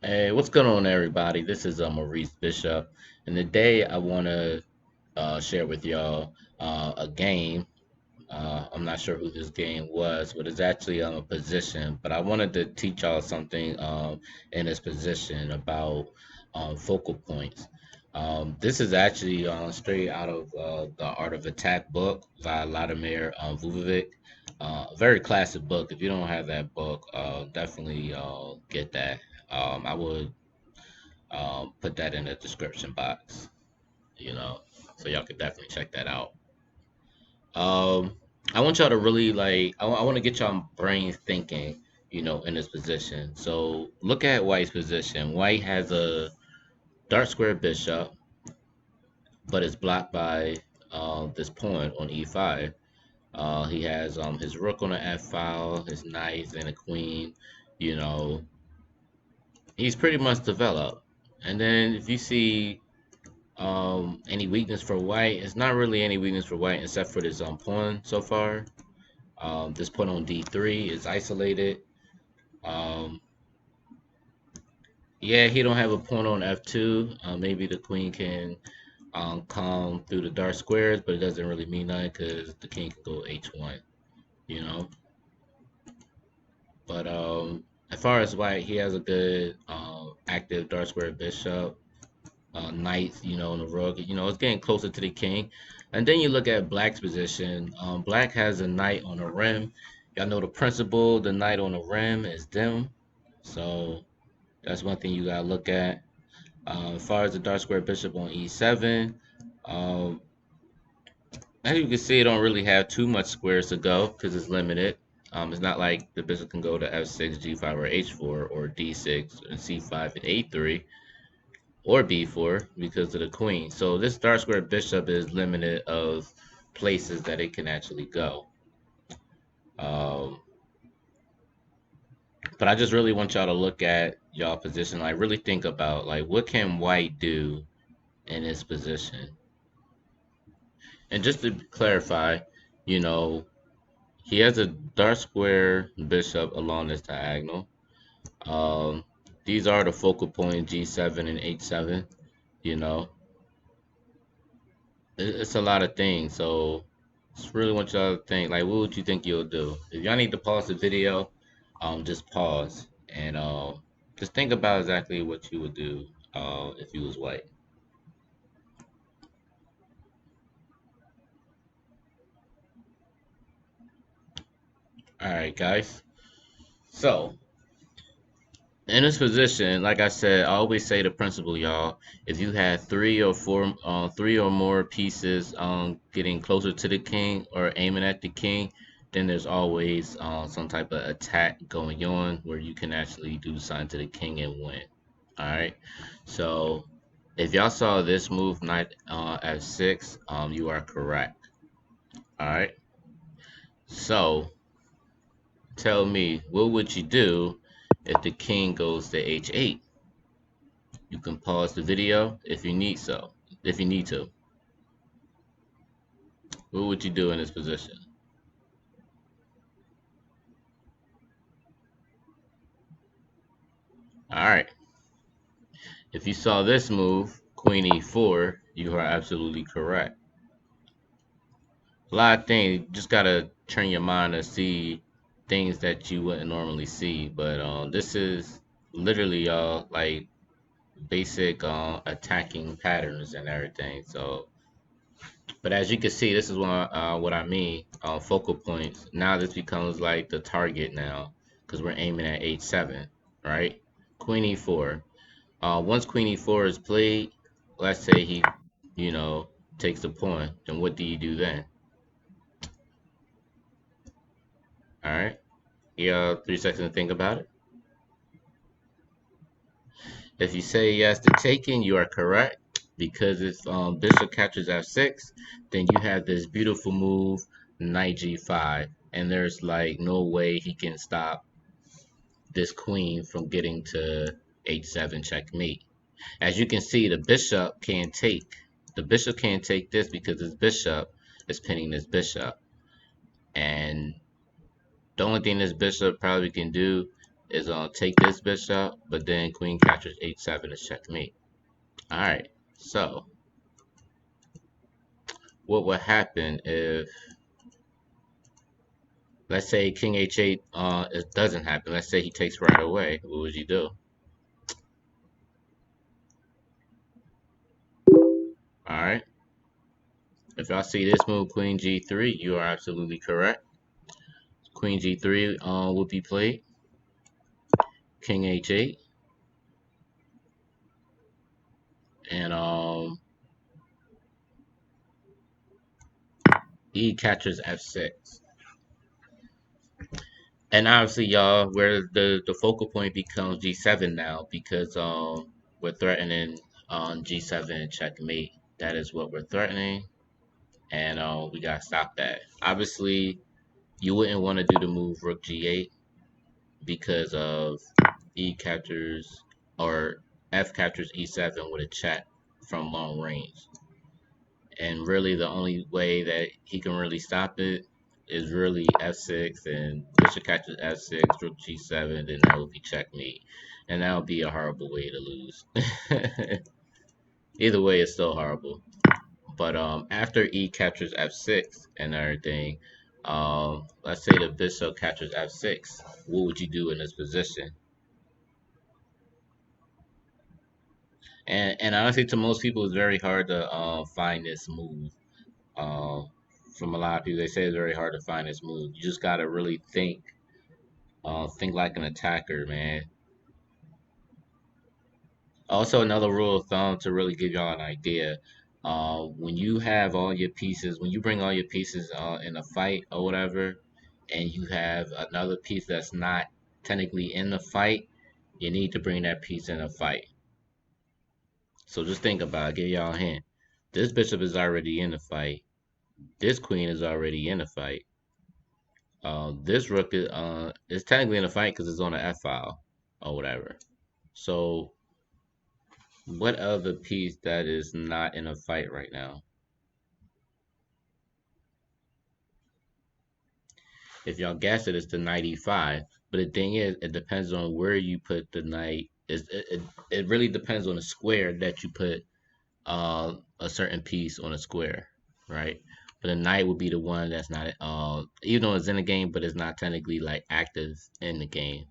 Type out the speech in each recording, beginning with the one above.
Hey, what's going on, everybody? This is Maurice Bishop, and today I want to share with y'all a game. I'm not sure who this game was, but it's actually a position. But I wanted to teach y'all something in this position about focal points. This is actually straight out of the Art of Attack book by Vladimir Vujovic. A very classic book. If you don't have that book, definitely get that. I would put that in the description box, you know, so y'all could definitely check that out. Um, I want y'all to really I want to get y'all brain thinking, in this position. So look at White's position. White has a dark square bishop, but it's blocked by this pawn on e5. He has his rook on the f file, his knight and a queen. You know, he's pretty much developed. And then if you see any weakness for white, it's not really any weakness for white except for this pawn so far. This pawn on d3 is isolated. Um, yeah, he don't have a pawn on f2. Maybe the queen can come through the dark squares, but it doesn't really mean nothing because the king can go h1, you know. But as far as white, he has a good active dark square bishop. Knights, and the rook. It's getting closer to the king. And then you look at black's position. Black has a knight on the rim. Y'all know the principle. The knight on the rim is dim. So that's one thing you gotta look at. As far as the dark square bishop on e7, um, as you can see, it don't really have too much squares to go because it's limited. It's not like the bishop can go to f6, g5, or h4, or d6, and c5, and a3 or b4 because of the queen. So this dark square bishop is limited of places that it can actually go. Um, but I just really want y'all to look at y'all position, like really think about like what can white do in this position. And just to clarify, you know, he has a dark square bishop along this diagonal. Um, these are the focal point G7 and H7. You know, it's a lot of things. So just really want y'all to think like, what would you think you'll do? If y'all need to pause the video, just pause and just think about exactly what you would do if you was white. All right, guys. So in this position, like I said, I always say the principle, y'all. If you had three or more pieces getting closer to the king or aiming at the king, then there's always some type of attack going on where you can actually do something to the king and win. All right. So if y'all saw this move, knight f6, you are correct. All right. So tell me, what would you do if the king goes to h8? You can pause the video if you need so. If you need to, what would you do in this position? All right. If you saw this move, Queen E4, you are absolutely correct. A lot of things, you just gotta turn your mind to see things that you wouldn't normally see. But this is literally like basic attacking patterns and everything. So but as you can see, this is what I mean. Focal points. Now this becomes like the target now because we're aiming at h7, right? Queen e4. Once Queen e4 is played, let's say he, you know, takes the pawn. Then what do you do then? All right. You 3 seconds to think about it. If you say yes to taking, you are correct because if bishop captures f6, then you have this beautiful move, knight g5, and there's like no way he can stop this queen from getting to h7 checkmate. As you can see, the bishop can't take this because this bishop is pinning this bishop, and the only thing this bishop probably can do is take this bishop, but then queen captures h7 is checkmate. All right. So what would happen if, let's say, king h8 it doesn't happen? Let's say he takes right away. What would you do? All right. If y'all see this move, queen g3, you are absolutely correct. Queen g3 would be played. King h8, and e captures f6. And obviously, y'all, where the focal point becomes g7 now, because we're threatening on g7 checkmate. That is what we're threatening, and we gotta stop that. Obviously, you wouldn't want to do the move rook g8 because of e captures or f captures e7 with a check from long range. And really, the only way that he can really stop it is really f6 and bishop catches f6, rook g7, then that would be checkmate. And that would be a horrible way to lose. Either way, it's still horrible. But after e captures f6 and everything, let's say the bishop captures f6, what would you do in this position? And honestly, to most people, it's very hard to find this move. Uh, from a lot of people, they say it's very hard to find this move. You just gotta really think like an attacker, man. Also, another rule of thumb to really give y'all an idea. When you have all your pieces, when you bring all your pieces in a fight or whatever, and you have another piece that's not technically in the fight, you need to bring that piece in a fight. So just think about it. Give y'all a hint. This bishop is already in the fight. This queen is already in the fight. This rook is technically in a fight because it's on the f file or whatever. So what other piece that is not in a fight right now? If y'all guess it, it's the knight e5. But the thing is, it depends on where you put the knight. It really depends on the square that you put a certain piece on a square, right? But the knight would be the one that's not even though it's in the game, but it's not technically like active in the game.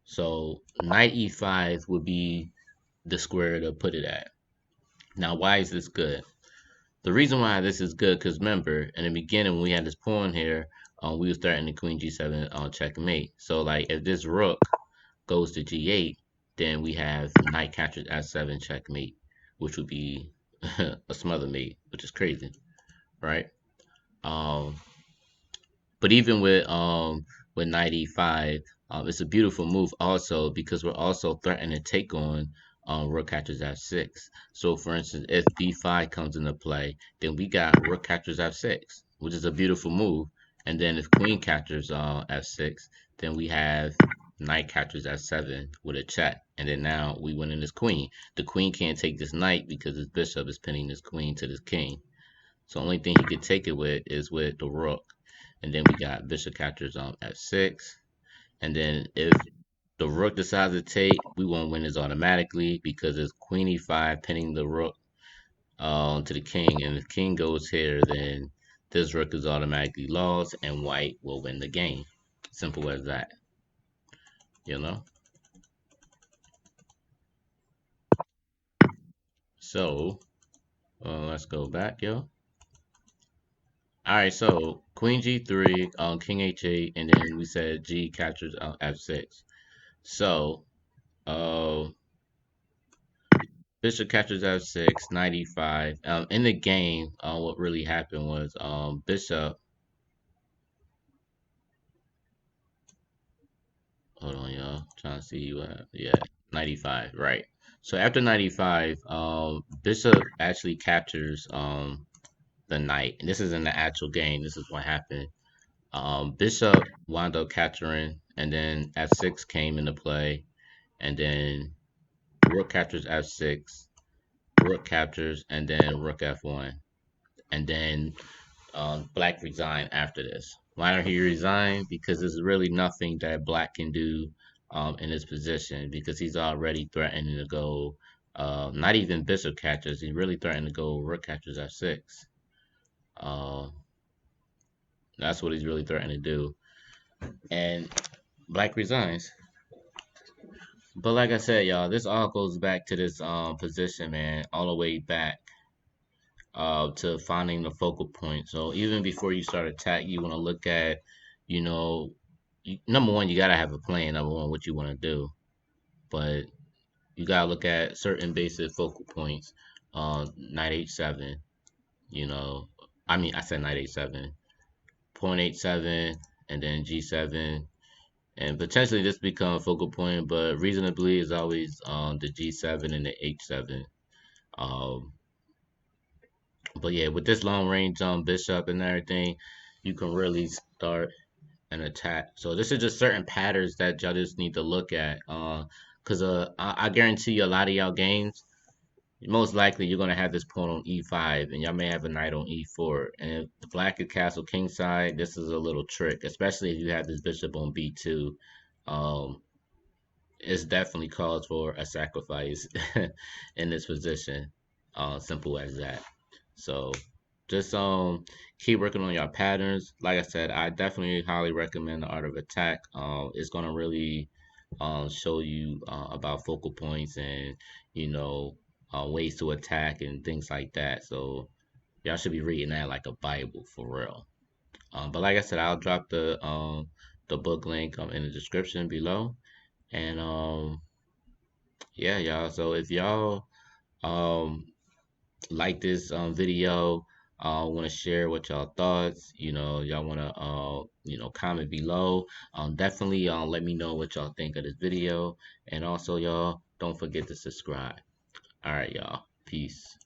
So knight e5 would be the square to put it at. Now, why is this good? The reason why this is good, because remember, in the beginning when we had this pawn here, we were starting the queen g7 on checkmate. So like if this rook goes to g8, then we have knight captures f7 checkmate, which would be a smother mate, which is crazy, right? Um, but even with knight e5, it's a beautiful move also because we're also threatening to take on rook catchers f6. So for instance, if b5 comes into play, then we got rook catchers f6, which is a beautiful move. And then if queen catchers f6, then we have knight catchers f7 with a check. And then now we win in this queen. The queen can't take this knight because this bishop is pinning this queen to this king. So the only thing he could take it with is with the rook. And then we got bishop captures on f6. And then if the rook decides to take, we won't win this automatically because it's queen e5 pinning the rook to the king. And if king goes here, then this rook is automatically lost and white will win the game. Simple as that, you know? So let's go back, yo. All right, so queen g3, king h8, and then we said g captures f6. So uh, bishop captures f6, knight e5. In the game, what really happened was bishop. Hold on, y'all. Trying to see what. Yeah, knight e5. Right. So after knight e5, bishop actually captures the knight, and this is in the actual game. This is what happened. Bishop wound up capturing, and then f6 came into play, and then rook captures f6, rook captures, and then rook f1, and then Black resigned after this. Why did he resign? Because there's really nothing that Black can do in his position because he's already threatening to go not even bishop catchers. He's really threatening to go rook catchers f6. Uh, that's what he's really threatening to do. And Black resigns. But like I said, y'all, this all goes back to this position, man, all the way back to finding the focal point. So even before you start attack, you want to look at, you know, number one, you gotta have a plan. Number one, what you want to do, but you gotta look at certain basic focal points. Knight h7. You know, I mean, I said knight h7, point h7, and then g7, and potentially this become a focal point, but reasonably is always the g7 and the h7. Um, but yeah, with this long range bishop and everything, you can really start an attack. So this is just certain patterns that y'all just need to look at. Cause I guarantee you a lot of y'all games, most likely you're gonna have this pawn on e5, and y'all may have a knight on e4. And if the black is castle kingside, this is a little trick, especially if you have this bishop on b2. Um, it's definitely calls for a sacrifice in this position. Simple as that. So just keep working on your patterns. Like I said, I definitely highly recommend the Art of Attack. It's gonna really show you about focal points and you know ways to attack and things like that. So y'all should be reading that like a Bible for real. But like I said, I'll drop the book link in the description below. And yeah, y'all. So if y'all um like this video, want to share what y'all thoughts, y'all want to comment below. Definitely let me know what y'all think of this video, and also y'all don't forget to subscribe. All right, y'all. Peace.